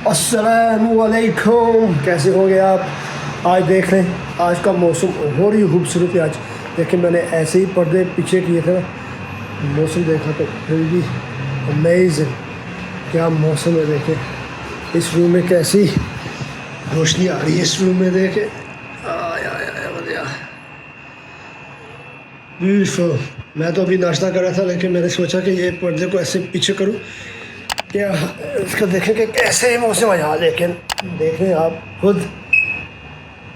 السلام علیکم، کیسے ہو گے آپ؟ آج دیکھ لیں آج کا موسم اور ہی خوبصورت ہے۔ آج دیکھیں میں نے ایسے ہی پردے پیچھے کیے تھے نا، موسم دیکھا تو پھر بھی امیزنگ، کیا موسم ہے۔ دیکھیں اس روم میں کیسی روشنی آ رہی ہے، اس روم میں دیکھیں بیوٹیفل۔ میں تو ابھی ناشتہ کر رہا تھا لیکن میں نے سوچا کہ یہ پردے کو ایسے پیچھے کروں، کیا اس کو دیکھیں کہ کیسے موسم ہے یہاں۔ لیکن دیکھیں آپ خود،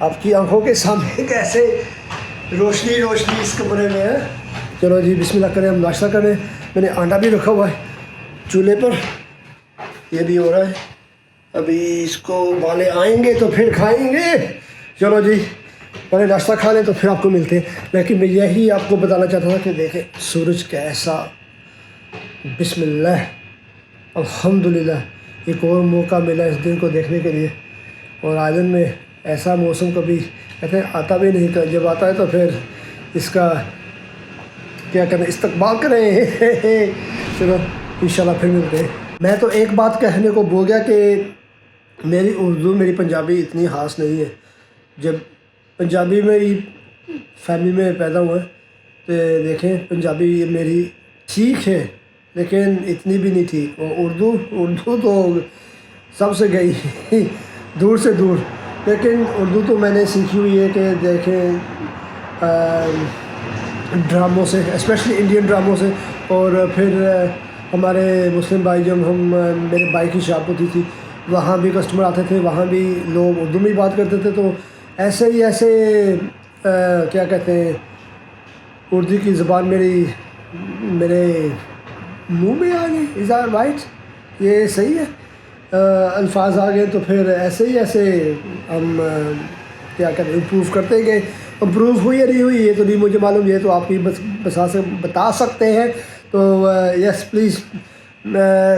آپ کی آنکھوں کے سامنے کیسے روشنی روشنی اس کمرے میں ہے۔ چلو جی بسم اللہ کریں، ہم ناشتہ کریں۔ میں نے آنڈا بھی رکھا ہوا ہے چولہے پر، یہ بھی ہو رہا ہے۔ ابھی اس کو والے آئیں گے تو پھر کھائیں گے۔ چلو جی پہلے ناشتہ کھا لیں تو پھر آپ کو ملتے ہیں۔ لیکن میں یہی آپ کو بتانا چاہتا تھا کہ دیکھیں سورج کیسا، بسم اللہ الحمدللہ، ایک اور موقع ملا اس دن کو دیکھنے کے لیے۔ اور آئلینڈ میں ایسا موسم کبھی کہتے ہیں آتا بھی نہیں، جب آتا ہے تو پھر اس کا کیا کریں، استقبال کریں۔ چلو انشاءاللہ پھر ملتے ہیں۔ میں تو ایک بات کہنے کو بول گیا کہ میری اردو میری پنجابی اتنی خاص نہیں ہے۔ جب پنجابی میں ہی فیملی میں پیدا ہوا ہے تو دیکھیں پنجابی میری ٹھیک ہے لیکن اتنی بھی نہیں ٹھیک، اور اردو تو سب سے گئی دور سے دور۔ لیکن اردو تو میں نے سیکھی ہوئی ہے کہ دیکھیں ڈراموں سے، اسپیشلی انڈین ڈراموں سے، اور پھر ہمارے مسلم بھائی جب میرے بھائی کی شاپ ہوتی تھی وہاں بھی کسٹمر آتے تھے، وہاں بھی لوگ اردو میں ہی بات کرتے تھے، تو ایسے ہی ایسے کیا کہتے ہیں اردو کی زبان میرے منہ میں آ گئی۔ از آر رائٹ، یہ صحیح ہے، الفاظ آ گئے تو پھر ایسے ہی ایسے ہم کیا کہتے ہیں امپروو کرتے گئے۔ امپروو ہوئی یا نہیں ہوئی یہ تو نہیں مجھے معلوم، یہ تو آپ ہی بتا سکتے ہیں۔ تو یس پلیز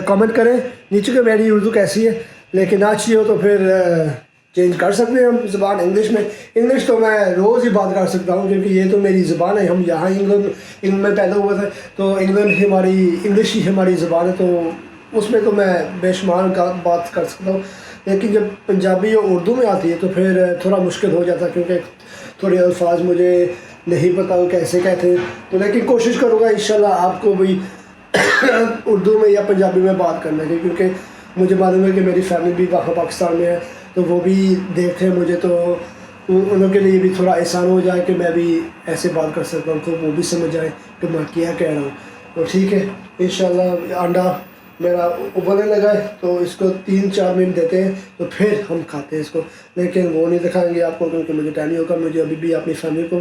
کامنٹ کریں نیچے کہ میری اردو کیسی ہے، لیکن اچھی ہو تو پھر چینج کر سکتے ہیں ہم زبان انگلش میں۔ انگلش تو میں روز ہی بات کر سکتا ہوں کیونکہ یہ تو میری زبان ہے۔ ہم یہاں انگلینڈ میں پیدا ہوئے تھے تو انگلینڈ ہماری انگلش ہی ہماری زبان ہے، تو اس میں تو میں بے شمار بات کر سکتا ہوں۔ لیکن جب پنجابی اور اردو میں آتی ہے تو پھر تھوڑا مشکل ہو جاتا ہے کیونکہ تھوڑے الفاظ مجھے نہیں پتہ وہ کیسے کہتے ہیں، تو لیکن کوشش کروں گا انشاءاللہ آپ کو بھی اردو میں یا پنجابی میں بات کرنے کی، کیونکہ مجھے معلوم ہے کہ میری فیملی بھی وہاں پاکستان میں ہے تو وہ بھی دیکھیں مجھے، تو انہوں کے لیے بھی تھوڑا آسان ہو جائے کہ میں بھی ایسے بات کر سکتا ہوں، تو وہ بھی سمجھ جائے کہ میں کیا کہہ رہا ہوں۔ تو ٹھیک ہے انشاءاللہ آنڈا میرا ابلنے لگا ہے تو اس کو 3-4 منٹ دیتے ہیں تو پھر ہم کھاتے ہیں اس کو، لیکن وہ نہیں دکھائیں گے آپ کو کیونکہ مجھے ٹائم نہیں ہوگا، مجھے ابھی بھی اپنی فیملی کو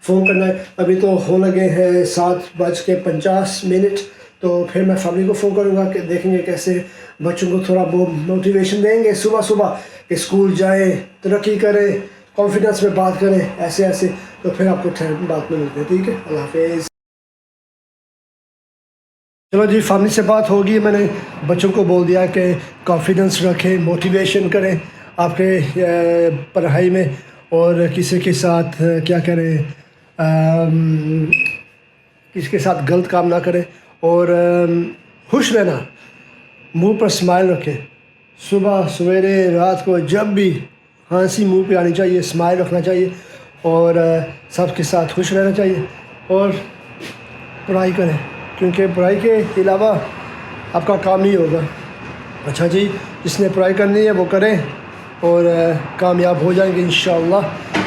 فون کرنا ہے۔ ابھی تو ہو لگے ہیں 7:50، تو پھر میں فیملی کو فون کروں گا کہ دیکھیں گے کیسے بچوں کو تھوڑا بہت موٹیویشن دیں گے صبح صبح کہ اسکول جائیں، ترقی کریں، کانفیڈنس میں بات کریں، ایسے تو پھر آپ کو بات میں ملتے ہیں۔ ٹھیک ہے، اللہ حافظ۔ چلو جی فیملی سے بات ہوگی، میں نے بچوں کو بول دیا کہ کانفیڈنس رکھیں، موٹیویشن کریں آپ کے پڑھائی میں، اور کسی کے ساتھ کیا کریں، کسی کے ساتھ غلط کام نہ کریں، اور خوش رہنا، منہ پر اسمائل رکھیں، صبح سویرے رات کو جب بھی ہنسی منہ پہ آنی چاہیے، اسمائل رکھنا چاہیے، اور سب کے ساتھ خوش رہنا چاہیے، اور پڑھائی کریں کیونکہ پڑھائی کے علاوہ آپ کا کام نہیں ہوگا۔ اچھا جی، جس نے پڑھائی کرنی ہے وہ کریں اور کامیاب ہو جائیں گے انشاءاللہ۔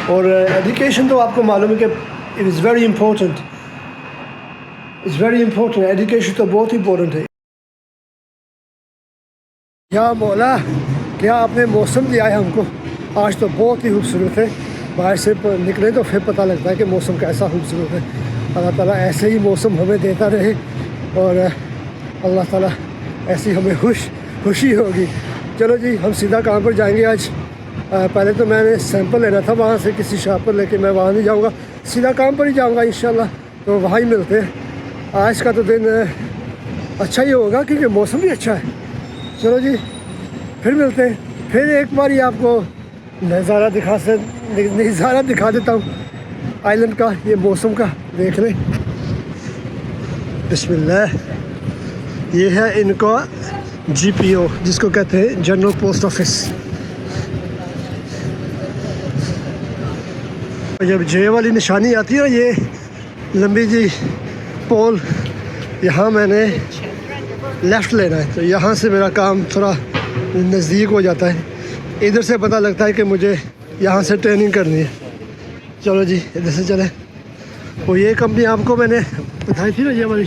اور ایجوکیشن تو آپ کو معلوم ہے کہ it is very important, education تو بہت امپورٹنٹ ہے۔ یا مولا کیا آپ نے موسم دیا ہے ہم کو، آج تو بہت ہی خوبصورت ہے، باہر سے نکلے تو پھر پتہ لگتا ہے کہ موسم کیسا خوبصورت ہے۔ اللہ تعالیٰ ایسے ہی موسم ہمیں دیتا رہے اور اللہ تعالیٰ ایسی ہمیں خوشی ہوگی۔ چلو جی ہم سیدھا کام پر جائیں گے آج۔ پہلے تو میں نے سیمپل لینا تھا وہاں سے کسی شاپ پر، لیکن میں وہاں نہیں جاؤں گا، سیدھا کام پر ہی جاؤں گا انشاءاللہ، تو وہاں ہی ملتے ہیں۔ آج کا تو دن اچھا ہی ہوگا کیونکہ موسم بھی اچھا ہے۔ چلو جی پھر ملتے ہیں، پھر ایک بار ہی آپ کو نظارہ دکھا دیتا ہوں آئلینڈ کا، یہ موسم کا دیکھ لیں۔ بسم اللہ، یہ ہے ان کا GPO جس کو کہتے ہیں جنرل پوسٹ آفس. جب جے والی نشانی آتی ہے یہ لمبی جی پول, یہاں میں نے لیفٹ لینا ہے, تو یہاں سے میرا کام تھوڑا نزدیک ہو جاتا ہے. ادھر سے پتہ لگتا ہے کہ مجھے یہاں سے ٹریننگ کرنی ہے. چلو جی ادھر سے چلیں. وہ یہ کمپنی آپ کو میں نے بتائی تھی نا, یہ والی,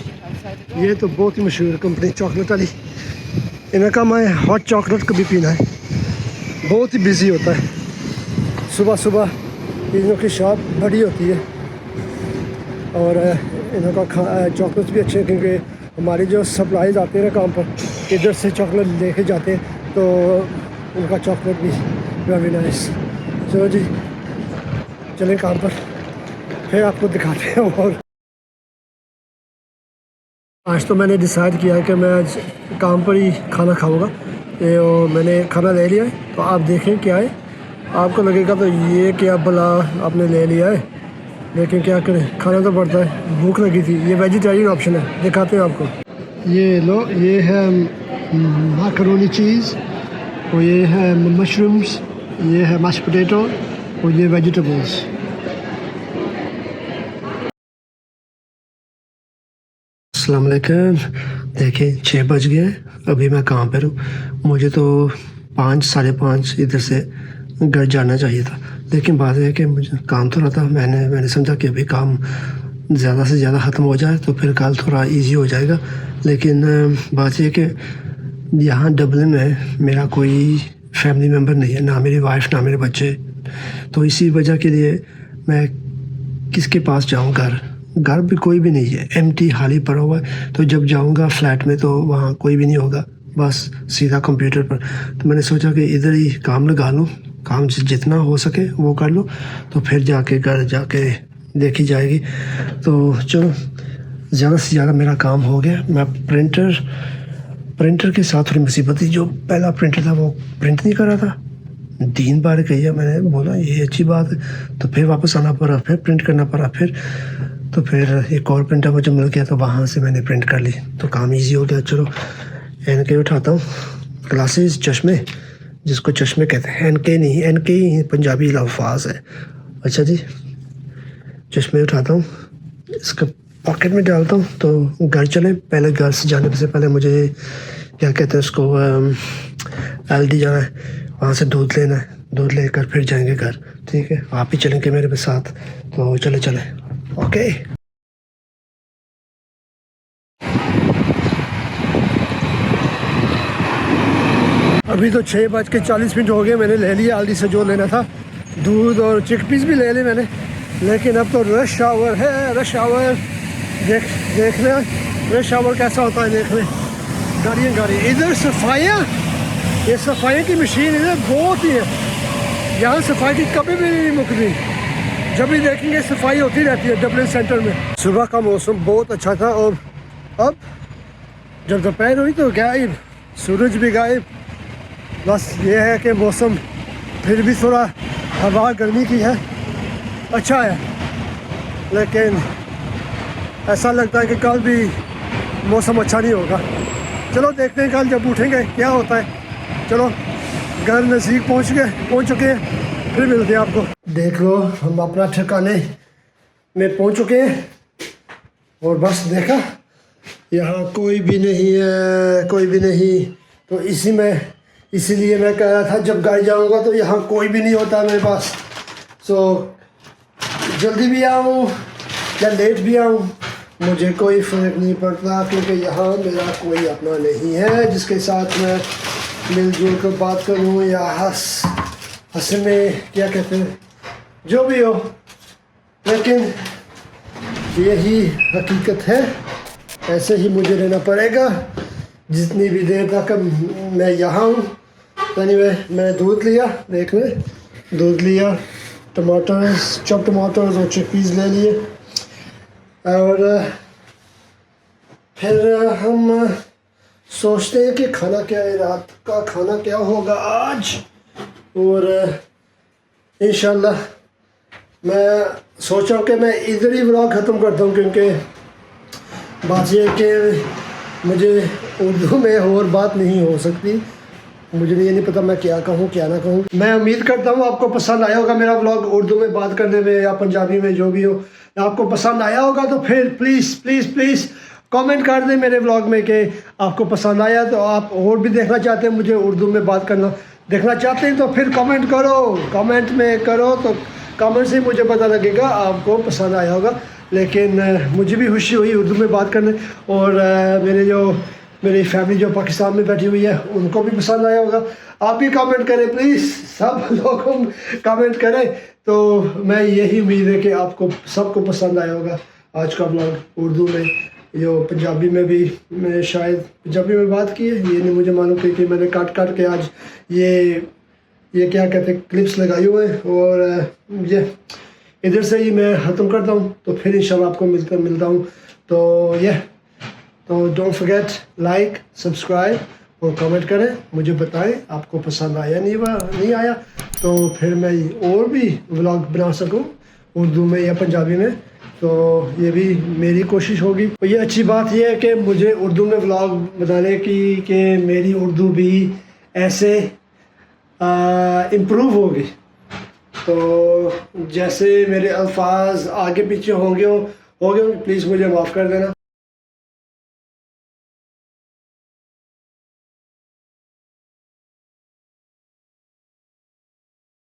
یہ تو بہت ہی مشہور کمپنی چاکلیٹ والی. انہیں کا میں ہاٹ چاکلیٹ کبھی پینا ہے. بہت ہی بزی ہوتا ہے صبح صبح. انہوں کی شاپ بڑی ہوتی ہے اور انہوں کا چاکلیٹس بھی اچھے ہیں, کیونکہ ہماری جو سپلائیز آتے ہیں نا کام پر, ادھر سے چاکلیٹ لے کے جاتے ہیں, تو ان کا چاکلیٹ بھی ویری نائس. چلو جی چلیں کام پر, پھر آپ کو دکھاتے ہیں. اور آج تو میں نے ڈیسائیڈ کیا ہے کہ میں آج کام پر ہی کھانا کھاؤں گا. میں نے کھانا لے لیا ہے, تو آپ دیکھیں کیا ہے. آپ کو لگے گا تو یہ کیا بلا آپ نے لے لیا ہے, لیکن کیا کریں, کھانا تو پڑتا ہے, بھوک لگی تھی. یہ ویجیٹیرین آپشن ہے, دکھاتے ہیں آپ کو. یہ لو, یہ ہے ماکرونی چیز, اور یہ ہے مشرومس, یہ ہے میش پوٹیٹو, اور یہ ویجیٹیبلس. السلام علیکم. دیکھیں 6 بج گئے, ابھی میں کام پر ہوں. مجھے تو 5 ساڑھے 5 ادھر سے گھر جانا چاہیے تھا, لیکن بات یہ ہے کہ مجھے کام تھوڑا تھا. میں نے سمجھا کہ ابھی کام زیادہ سے زیادہ ختم ہو جائے تو پھر کل تھوڑا ایزی ہو جائے گا. لیکن بات یہ ہے کہ یہاں ڈبلن میں میرا کوئی فیملی ممبر نہیں ہے, نہ میری وائف نہ میرے بچے. تو اسی وجہ کے لیے میں کس کے پاس جاؤں. گھر بھی کوئی بھی نہیں ہے, ایمٹی خالی پڑا ہوا ہے. تو جب جاؤں گا فلیٹ میں تو وہاں کوئی بھی نہیں ہوگا, بس سیدھا کمپیوٹر پر. تو میں نے سوچا کہ ادھر ہی کام لگا لوں, کام جتنا ہو سکے وہ کر لوں, تو پھر جا کے گھر جا کے دیکھی جائے گی. تو چلو زیادہ سے زیادہ میرا کام ہو گیا. میں پرنٹر کے ساتھ تھوڑی مصیبت تھی. جو پہلا پرنٹر تھا وہ پرنٹ نہیں کر رہا تھا. 3 بار کہی ہے, میں نے بولا یہ اچھی بات ہے, تو پھر واپس آنا پڑا, پھر پرنٹ کرنا پڑا. پھر ایک اور پرنٹر مجھے مل گیا, تو وہاں سے میں نے پرنٹ کر لی, تو کام ایزی ہو گیا. چلو این کے اٹھاتا ہوں, گلاسز چشمے, جس کو چشمے کہتے ہیں. این کے نہیں, این کے ہی پنجابی الفاظ ہے. اچھا جی, چشمے اٹھاتا ہوں, اس کا پاکٹ میں ڈالتا ہوں. تو گھر چلیں. پہلے گھر سے جانے سے پہلے مجھے کیا کہتے ہیں اس کو, LD جانا ہے, وہاں سے دودھ لینا ہے. دودھ لے کر پھر جائیں گے گھر. ٹھیک ہے, آپ ہی چلیں گے میرے ساتھ, تو چلیں. اوکے. ابھی تو 6:40 ہو گئے. میں نے لے لیا LD سے جو لینا تھا, دودھ اور چک پیس بھی لے لی میں نے. لیکن اب تو رش آور ہے, رش آور دیکھ لیں رش آور کیسا ہوتا ہے. دیکھ لیں گاڑی. ادھر صفائیاں, یہ صفائی کی مشین ادھر بہت ہی ہے. یہاں صفائی کی کبھی بھی نہیں مکتی. جب بھی دیکھیں گے صفائی ہوتی رہتی ہے ڈبلن سینٹر میں. صبح کا موسم بہت اچھا تھا, اور اب جب دوپہر ہوئی تو غائب, سورج بھی غائب. بس یہ ہے کہ موسم پھر بھی تھوڑا ہوا گرمی کی ہے, اچھا ہے. لیکن ایسا لگتا ہے کہ کل بھی موسم اچھا نہیں ہوگا. چلو دیکھتے ہیں کل جب اٹھیں گے کیا ہوتا ہے. چلو گھر نزدیک پہنچ چکے ہیں, پھر ملتے ہیں آپ کو. دیکھ لو ہم اپنا ٹھکانے میں پہنچ چکے ہیں, اور بس دیکھا یہاں کوئی بھی نہیں. تو اسی لیے میں کہہ رہا تھا جب گھر جاؤں گا تو یہاں کوئی بھی نہیں ہوتا میرے پاس. سو جلدی بھی آؤں یا لیٹ بھی آؤں مجھے کوئی فرق نہیں پڑتا, کیونکہ یہاں میرا کوئی اپنا نہیں ہے جس کے ساتھ میں مل جل کر بات کروں یا ہنسنے کیا کہتے ہیں, جو بھی ہو. لیکن یہی حقیقت ہے, ایسے ہی مجھے رہنا پڑے گا جتنی بھی دیر تک میں یہاں ہوں. اینی وے میں نے دودھ لیا, دیکھ لیں دودھ لیا, چاپ ٹماٹرز اور چک پیس لے لیے. اور پھر ہم سوچتے ہیں کہ کھانا کیا ہے, رات کا کھانا کیا ہوگا آج. اور انشاءاللہ میں سوچا کہ میں ادھر ہی ولاگ ختم کرتا ہوں, کیونکہ بات یہ ہے کہ مجھے اردو میں اور بات نہیں ہو سکتی، مجھے یہ نہیں پتہ میں کیا کہوں کیا نہ کہوں. میں امید کرتا ہوں آپ کو پسند آیا ہوگا میرا ولاگ اردو میں بات کرنے میں یا پنجابی میں جو بھی ہو. آپ کو پسند آیا ہوگا تو پھر پلیز پلیز پلیز کامنٹ کر دیں میرے ولاگ میں کہ آپ کو پسند آیا. تو آپ اور بھی دیکھنا چاہتے ہیں مجھے اردو میں بات کرنا دیکھنا چاہتے ہیں تو پھر کامنٹ کرو، کامنٹ میں کرو تو کامنٹ سے مجھے پتہ لگے گا آپ کو پسند آیا ہوگا. لیکن مجھے بھی خوشی ہوئی اردو میں بات کرنے، اور میری فیملی جو پاکستان میں بیٹھی ہوئی ہے ان کو بھی پسند آیا ہوگا. آپ بھی کامنٹ کریں پلیز، سب لوگوں کامنٹ کریں. تو میں یہی امید ہے کہ آپ کو سب کو پسند آیا ہوگا آج کا ولاگ اردو میں. جو پنجابی میں بھی میں شاید پنجابی میں بات کی ہے یہ نہیں مجھے معلوم کہ میں نے کاٹ کے آج یہ کیا کہتے ہیں کلپس لگائی ہوئے ہیں. اور یہ ادھر سے ہی میں ختم کرتا ہوں تو پھر انشاءاللہ آپ کو ملتا ہوں. تو ڈونٹ فرگیٹ لائک سبسکرائب اور کامنٹ کریں، مجھے بتائیں آپ کو پسند آیا نہیں آیا، تو پھر میں اور بھی ولاگ بنا سکوں اردو میں یا پنجابی میں. تو یہ بھی میری کوشش ہوگی. یہ اچھی بات یہ ہے کہ مجھے اردو میں ولاگ بنانے کی کہ میری اردو بھی ایسے امپروو ہوگی. تو جیسے میرے الفاظ آگے پیچھے ہوں گے پلیز مجھے معاف کر دینا.